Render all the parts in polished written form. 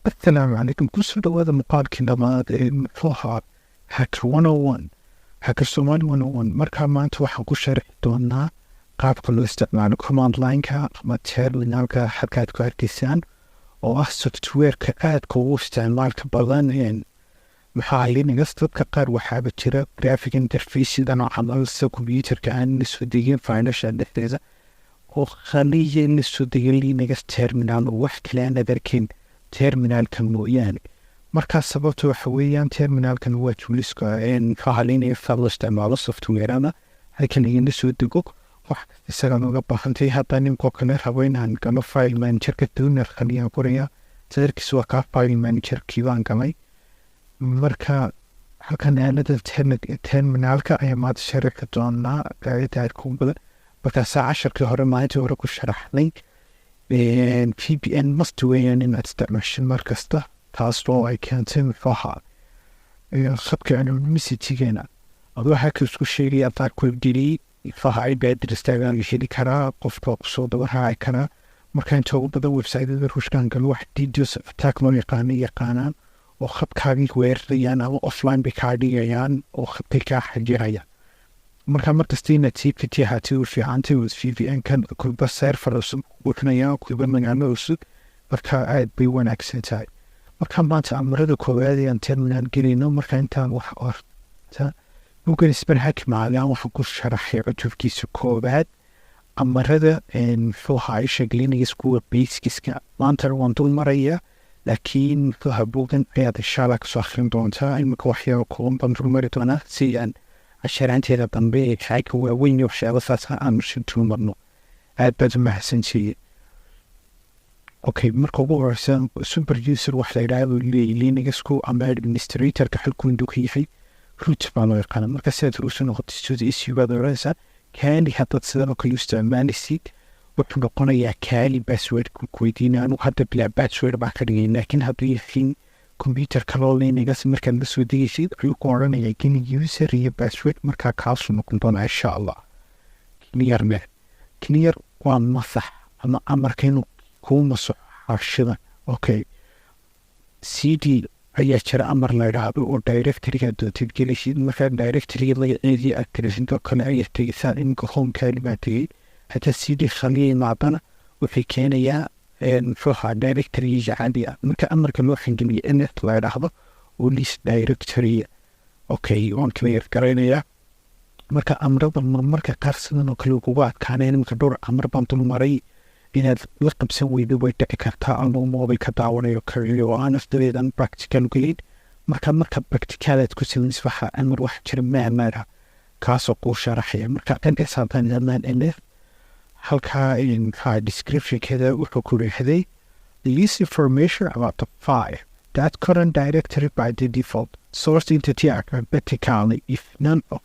السلام عليكم كل هذا مقال كنا مطلوها هاكر 101 هاكر Somali 101 markaa maanta waxaan ku sharxi doonaa qaabka loo isticmaalo command line-ka ama terminalka halkaad ku arkaysaan oo ah software-ka aadka ugu isticmaalka badan maxaa Linux dadka qaar waxaaba jira graphic interface sida noocan sida computerka aan la soo degin financial dhexdeeda oo khaliya la soo degin Linux terminal oo wax kale aan adarkin terminalkan mooyaane markaa sababta waxa weeyaan terminalkan waa tooliska fahalinaya fadla isticmaalo software-ana halkan igana soo dego wax isaga nooga baahantay hadda ninkoo kale rabo inaan galo file managerka doonar khaliyaan qoraya sadarkiis waa kaa file managerkii baan galay marka halkan aalada terminalka ayaa maanta sharixi doonaa gaaridaad ku badan markaasaa casharkii hore maalintii hore ku sharaxnay VPN must weeyaan inaad isticmaashin mar kasta taasoo ay keentay muxuuha khadka anonymity-geena adoo haka isku sheegaya adaa kulgeliyey muxuuha ibaadiristagaan la heli karaa qofka kusoo daba raaci karaa marka inta ugu badan website-yada ruushkan galo wax DDoS attack loo yaqaanaan oo khadkaagii weerarayaan ama offline bay kaa dhigayaan oo khadkay kaa xajirayaan marka markasta inaad sii fatihaatay u fiicantay VPN-kan kulba server cusub buuxinayaan kulba magaalo cusub marka aad bay wanaagsan tahay marka maanta amarada koowaad ayaan terminal gelayno marka intaan wax orta Google isbar macalin waxaan ku sharaxay cutubkiisa koowaad amarada muxuuha ay sheeglinayas kuwa basiskiska maanta waan dul maraya laakiin muxuuha buugan ayaad inshallah kasoo akhrin doontaa imika waxyaaba kooban baan dul mari doonaa si aan casharaanteeda dambe ee xayka waaweyn iyo waxyaaba saas aan dul marno aad baad u mahadsantihiin okay marka ugu horeysa super user wax la yidhaahdo Linuxku ama administratorka halkuu intuu ka yahay root baa loo yaqaana marka sidaad root u noqotay sida issue baad oranaysaa kaali haddaad sidan oo kale u isticmaalaysid wuxuu noqonayaa kaali password ku weydiinaya anigu hadda bilaa password baan ka dhigay laakiin hadduu yahay computer kaloo Linux markaad la soo degaysid ayuu ku oranayaa geli user iyo password markaa kaasuu noqon doonaa insha allah clear waa masax ama amarka inuu kuu masaxo xashida okay cd ayaa jira amar la yidhaahdo oo directory-ga doontid gelishid markaa directory-ga magaceedii aad tirisidoo kale ayaa tegaysaa iminka homekaali baa tegay hataa cd khaliya maadana wuxuu keenayaa muxuuha directory-ga caadi ah marka amarka loo xangeliya ns la yidhaahdo oo list directory okay waan clear garaynayaa marka amrada marmarka qaar sidan oo kale kugu adkaaneen iminka dhowr amar baan dul maray inaad la qabsan weydo way dhici kartaa ama mobil ka daawanayo kaliya oo aan afdadeedan practical gelin marka practicalaad ku samaysa waxa amar wax jira maamaara kaasoo kuu sharaxaya marka ns haddaan idhahdaan ns halkaa description-keeda wuxuu ku leexday this information about the file that current directory by the default source entity alphabetically if none of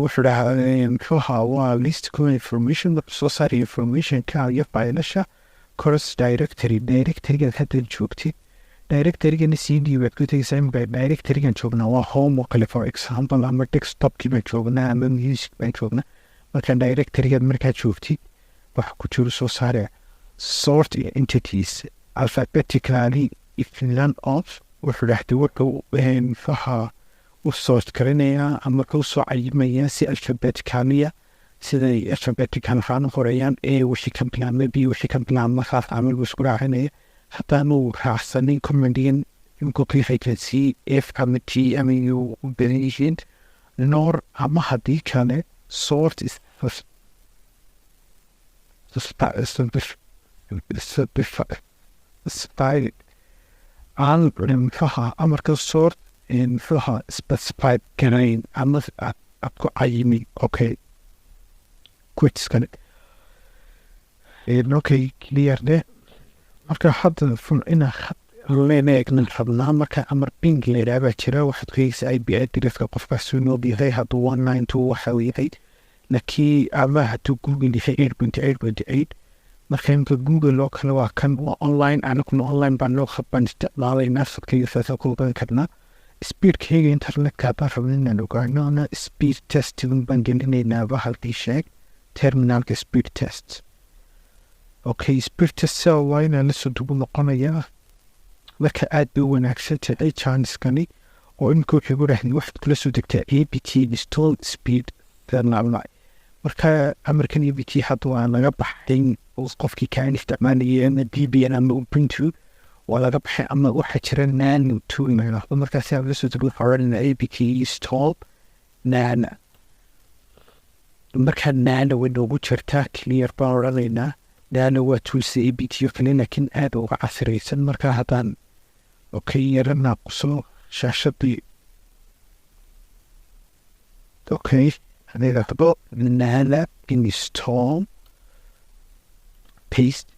wuxuu dhahaa muxuuha waa list common information soo saar information-ka iyo faylasha cross directory-gaad hadda joogtid directory-gana cd baad ku tegaysaa imika directory-gan joognaa waa home oo kale for example ama desktop-kii baan joognaa ama music baan joognaa marka directory-gaad markaad joogtid waxa ku jiro soo saare sort entities alphabetically if none of wuxuu dhahday wuxuu muxuuha u sort garanayaa ama u soo cayimayaa si alphabeticaliya siday alphabetical ahaan u horeeyaan ee wixii ka bilaabma b wixii ka bilaabma kaas camal buu isku raacinaya haddaanuu raacsanin commandigan imikuu ka yahay c f ama t ama u badan yihiin nor ama haddii kale sort is aan muxuuha amarka sort muxuuha specified garayn ama aad ku cayimi okay quitskale okay clearne marka hadda inaa leena eegnan rabnaa marka amar ping la yidhaha baa jira waxaad ku eegaysaa ip addresska qofkaas suu nool yahay hadduu 192 waxa uu yahay laakiin ama hadduu google yahay 8.8 marka imika google oo kale waa kan waa online anaguna online baan loo qabaan isticmaalaynaa sadkaiyo saasa ku ogaan karnaa speedkayga internetka haddaan rabno inaan ogaano ana speed testing baan gelinaynaaba halkii sheeg terminalka speed test okay speed test waa inaan lasoo dugu noqonayaa marka aad bay u wanaagsan tahay chanskani oo imika wuxuu igu dhahdeen waxaad kula soo degtaa apt install speed darnaalnay marka amarkan apt hadda waa laga baxay qofkii kaan isticmaalayay ama dbn ama ubuntu waa laga baxay ama waxaa jira nano two inayidhaahdo markaasi aan la soo dego waxaa odhanayna apt install nana markaa nana way noogu jirtaa clear baan odhanaynaa nana waa toolsa apt o kale laakiin aad uga casiraysan markaa haddaan yara naaquso shaashadii hadaydaahdo nana install paste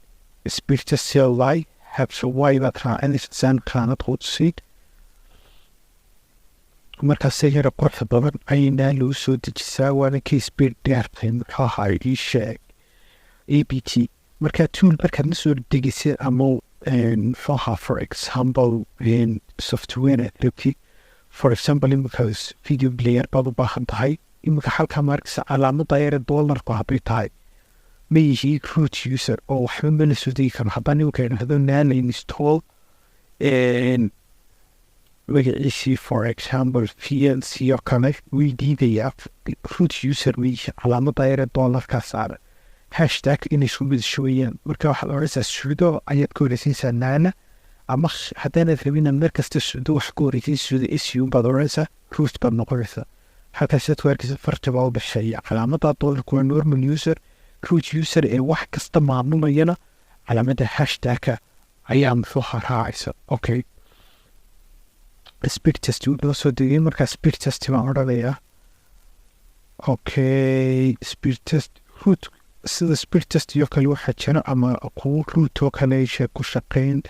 spirta cli habsa y baad raacinaysa saan qaanad quudsiid markaase yara qorxa badan aynaa loo soo dejisaa waana kay speed dheertay muxuu ahaa ii sheeg apt markaa tool markaad la soo degisay ama muxuu ahaa for example software aad rabtid for example imikaas video player baad u baahan tahay imika halkaa maarkisa calaamada yare dollarku hadday tahay ma yihi root user oo waxba ma la soo degi karo haddaan imika idhaahdo nana install magaciisii for example vlc oo kale way diidayaa root user way calaamada yare dollarkaa saara hashtag inay soo midasho weyaan marka waxaad odhanaysaa sudo ayaad ka horeysiinaysaa nana ama haddaanaad rabina mar kasta sudo wax ka horeysiin sudo su baad odhanaysaa root baad noqonaysaa halkaasaad ku arkaysa farta baa u baxeeya calaamada dollarku waa normal user root user ee wax kasta maamulayana calaamada hashtagka ayaa muxuuha raacaysa speed test loo soo degay markaa speed test baan odhanayaa speed test root sida speed test iyo kale waxaa jira ama kuwo root oo kale sheeg ku shaqeyn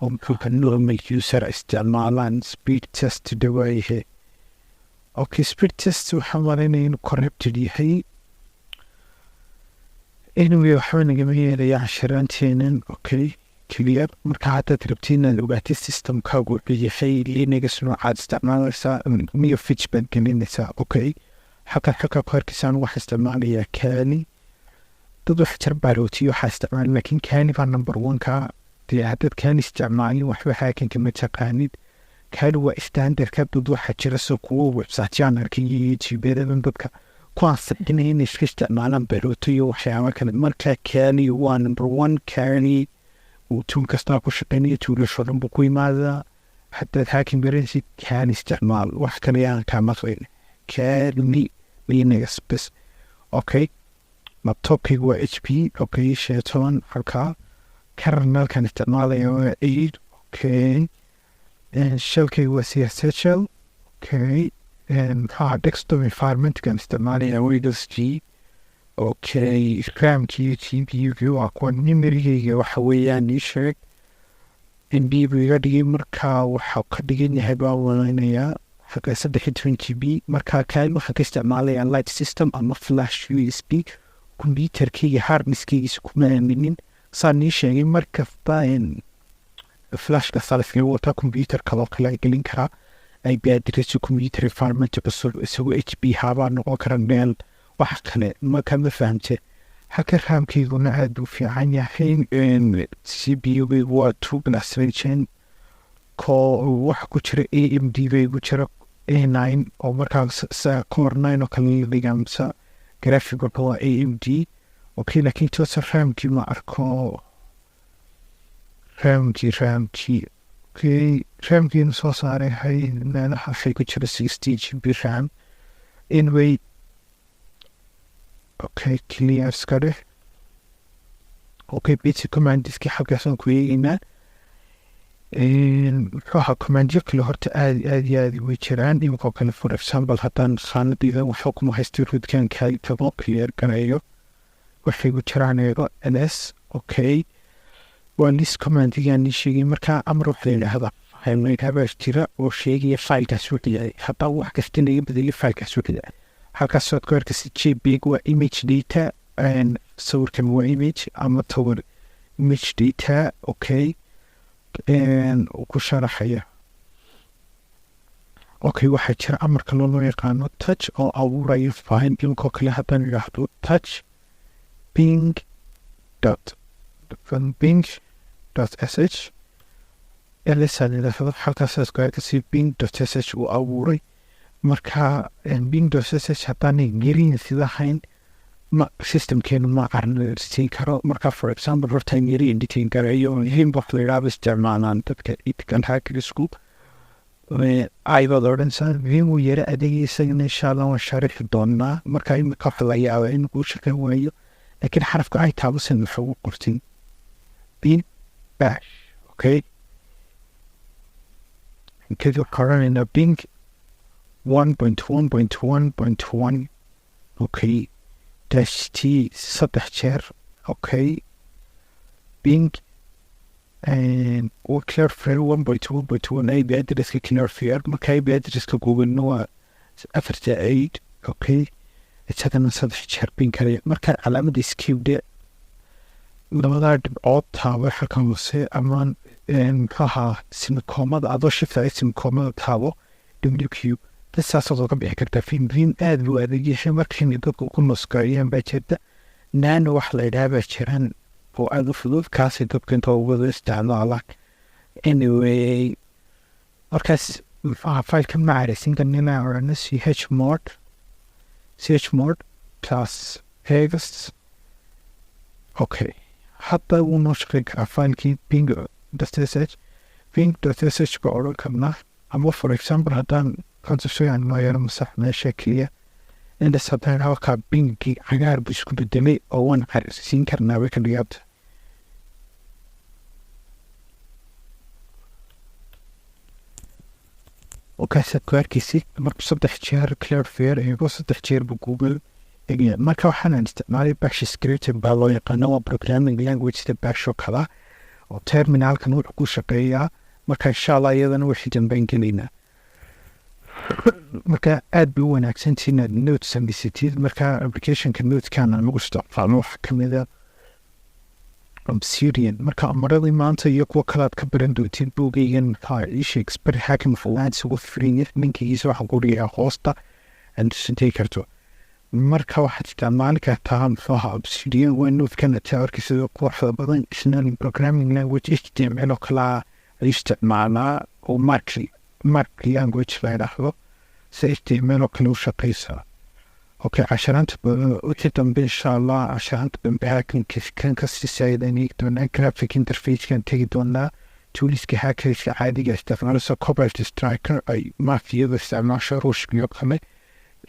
oo muxuuka normal user isticmaalaan speed test dhawaayahe speed test waxaa malaynaya inuu corrupted yahay anyway waxba nagama yeelaya cashiraanteenan clear marka haddaad rabti inaad ogaatay systemkaagu wuxuu yahay linux noocaad isticmaalaysaa miyo fitch baad gelinaysaa halkaa ku harkaysaan waxaa isticmaalayaa kani dad wax jar baarootiyo waxaa isticmaala laakiin kani baa number one-ka dee haddaad kani isticmaalin waxba haakanka ma taqaanid kani waa standardka dad waxaa jira soo kuwo websiteyaan arkay iyo youtubeeradan dadka kuwaas inay inay iska isticmaalaan baarooto iyo waxyaaba kale markaa kani waa number one kani tuul kastaa ku shaqeynaya tuulasho dhan buu ku imaadaa haddaad haakin baranaysid kaan isticmaal wax kale aan kaa maqlayn kani linux bas laptopkayga waa h p sheetoban halkaa kernelkan isticmaalaya waa 8 shelkayga waa cshl maxaa desktop environmentkan isticmaalaya windows g ramkii cpu waa kuwa nimerigayga waxa weeyaan ii sheeg mb buu iga dhigay markaa waxaa ka dhigan yahay baa walaynayaa 13 gb markaa kaan waxaan ka isticmaalayaa light system ama flash usb computerkayga harddiskaygiisa kuma aaminin saan ii sheegay markasta flashka salafkaga wataa computer kaloo kale ay gelin karaa ay baadiraso computer environment cusub isagoo h p habaa noqon kara meel wax kale marka ma fahamte halka raamkayguna aad buu fiican yahay cpu waa 2+gen waxa ku jira amd bay ku jira a9 oo markaa core 9 oo kale la dhigamsa graphical waa amd laakiin toosa raamkii ma arko raamkiinu soo saaray meelaha waxay ku jira 16 gb ram anyway clear iska dheh basic commandiski halkaasaan ku eegeynaa muxuu ahaa commandyo kale horta aad iyo aad way jiraan iminkoo kale for example haddaan khaanadayda waxuu kuma haystay rootkan kaali tago clear gareeyo waxay ku jiraan eego ls waa list commandigaan ii sheegay markaa amar waxa la yidhaahdaa habaash jira oo sheegaya filekaas wuxuu yahay haddaa wax kasta naga bedeli filekaas wuxuu yahay halkaas waad ku arkaysa jpeg waa image data sawirkan waa image ama tawir image data ku sharaxaya waxaa jira amarka loo yaqaano touch oo abuurayo file inkoo kale haddaan idhaahdo touch ping sh elisa layidhaahdo halkaas squarekasi bing.sh uu abuuray marka bing.sh haddaanay gelin sidahayn ma systemkeenu ma qarnasiin karo marka for example horta yari editing gareeyo himbox layidhaahdo isticmaalaan dadka edigan hackersku aybaad odhanaysaa vimuu yara adeegay isagana insha allah waan sharixi doonaa marka imika waxa la yaaba in kuu shaqeyn waayo laakiin xarafka ay taabasan waxa ugu qortin bin bash okay kadib waxaan odhanaynaa bing 1.1.1.1 okay dash t 3 jeer okay bing و clearfare 1.1.1 IP addresska clearfare marka IP addresska googlena waa 4.8 okay isagana 3 jeer bin karaya marka calaamada escape labadaa dhibcood taabo halkan hoose amaan maxaha simikoomada adoo shifta simikoomada taabo wq dasaasaad ka bixi kartaa fin aad buu adeegyahay markiina dadku ku nusgaayaan baa jirta naano wax la yidhaha baa jiraan oo aada u fudud kaasay dadka inta wada isticmaalaan anyway markaas maxaha fileka ma caraysinka ninaa orana chmod plus hegas okay hadda wuu noo shaqeyn karaa filekii bing.sh bing.sh ba odhan karnaa ama for example haddaan conception mayaro masax meesha keliya indas haddaan halkaa bingii cagaar buu isku bedelay oo waan caraysiin karnaa way ka dhigaabta وكاسات كواركيسي مركب صدح جير كلير فير ايغو صدح جير بجوجل ايغي مركب وحانا نستعمالي باش سكريبت بالو يقانوا بروجرامينج لانجويج تباشو كلا او تيرمينال كانو عقو شقيا مركب ان شاء الله ايضا وحي جنبين كلينا مركب اد بيو وناكسنتينا نوت سمبيسيتيد مركب ابليكيشن كنوت كان المغشطة فعنو حكم اذا obsidian marka amaradii maanta iyo kuwa kalaad ka baran doontiin buugaygan maxaa ii sheeg isbar xaakim fulaan ugu frinya ninkiisa waxaan ku dhigaa hoosta aad sintay karto marka waxaad isticmaali kartaa maxaha obsidian waa noodkana tawarkiisa quruxda badan isnaan programming language html kala isticmaalaa oo mark language la yidhaahdo si html kala u shaqaysaa okay casharanta wixii dambe insha allah casharanta dambe kan kasii saaidaan eegi doonaa graphic interfacekan tegi doonaa tooliska hackerska caadiga isticmaalasa cobalt striker ay mafiyada isticmaasho ruushkiyo kale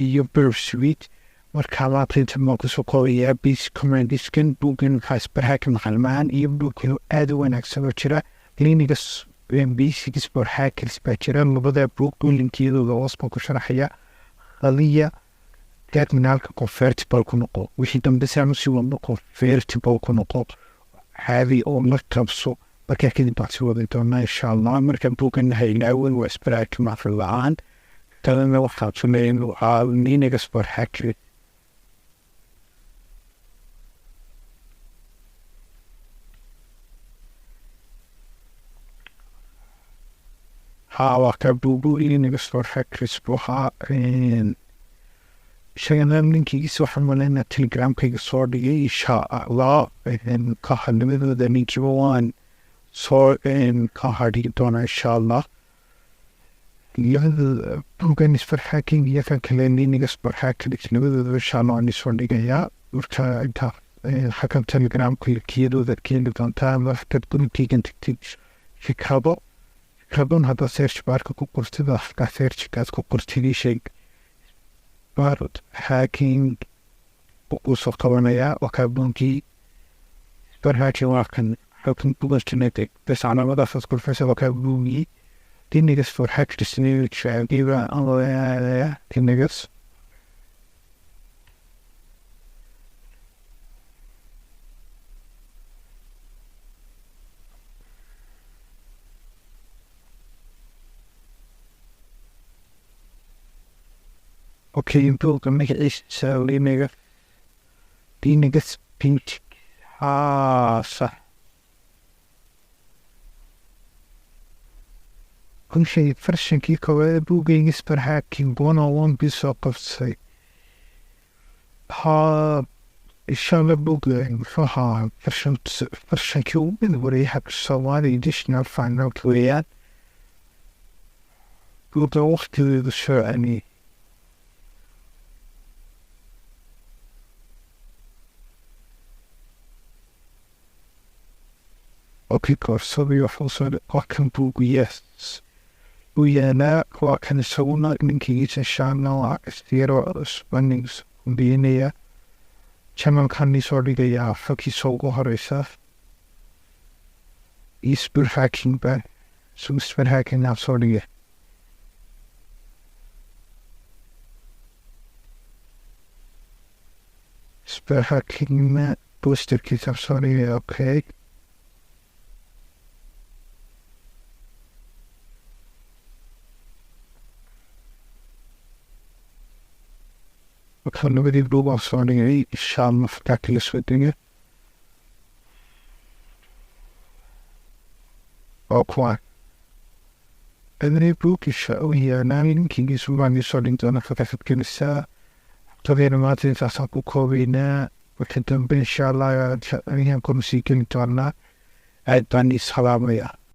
iyo bursuite markaa maanta inta maan kusoo koobayaa base commandiskan buugan maxaa isbar hacker macalmahan iyo buugkalo aad u wanaagsan oo jira clinigas basic sport hackers baa jira labada buug linkiyadooda hoos baan ku sharaxaya qaliya terminalka convertible ku noqo wixii dambe saanu si wadno convertible ku noqo caadi oo la qabso markaa kadib baad sii waday doonaa insha allah marka buugan haynaawen waa isbaraaki macfil la-aan talana waxaa tuleyn ninaga sport hacker haa waa ka buubu ninaga sport hackers buhaa shagana linkigiisa waxaan malaynaa telegramkayga soo dhigay insha allah ka hadnimadooda linkiba waan soo ka hadhigi doonaa insha allah iyada buugan isbar hacking iyo kan kale niniga sport hacker labadooda insha allah waan isoo dhigayaa marka inta xakan telegramka kiyadooda keeni doontaa markaad gurigeygan tagtid fikradon haddaad search barka ku qortid halkaa searchkaad ku qortid ii sheeg barod hacking uu soo qabanayaa wakaa buunkii isbar hacking waa kan xogkan google genetic bes calaamadaas kurfaysa wakaa buugii dinigas for hackers nigaiba dinigas okay buugga magaciisa dinigas pink sax kunshay farshankii koowaad buuggayga isbar hacking 101 bii soo qabsay insha allah buugga muxuu ahaa farshankii ugu mid wareeyay habka Somali additional final weeyaan buugga waqtigeedu soconi okay koorsada iyo waxuu waa kan buuggu yes uu yaalaa waa kan isaguna linkigiisa insha allah waa istiyaro spannings beenaya channelkan soo dhigayaa xogkiisa ugu horeysa isbar hacking ba isbar hacking naa soo dhigay isbar hacking na posterkiisa soo dhigay okay waxaan labadii buug aan soo dhigay insha allah fakaaka la soo dhigay oo kuwaan adnay buug insha uu yaalaa linkigiisu baan soo dhigin doonaa fakaakad gelisaa tabeena maanta intaasaan ku koobaynaa wixii dambe insha allah ayaan kor sii geli doonaa aad baan is salaamaya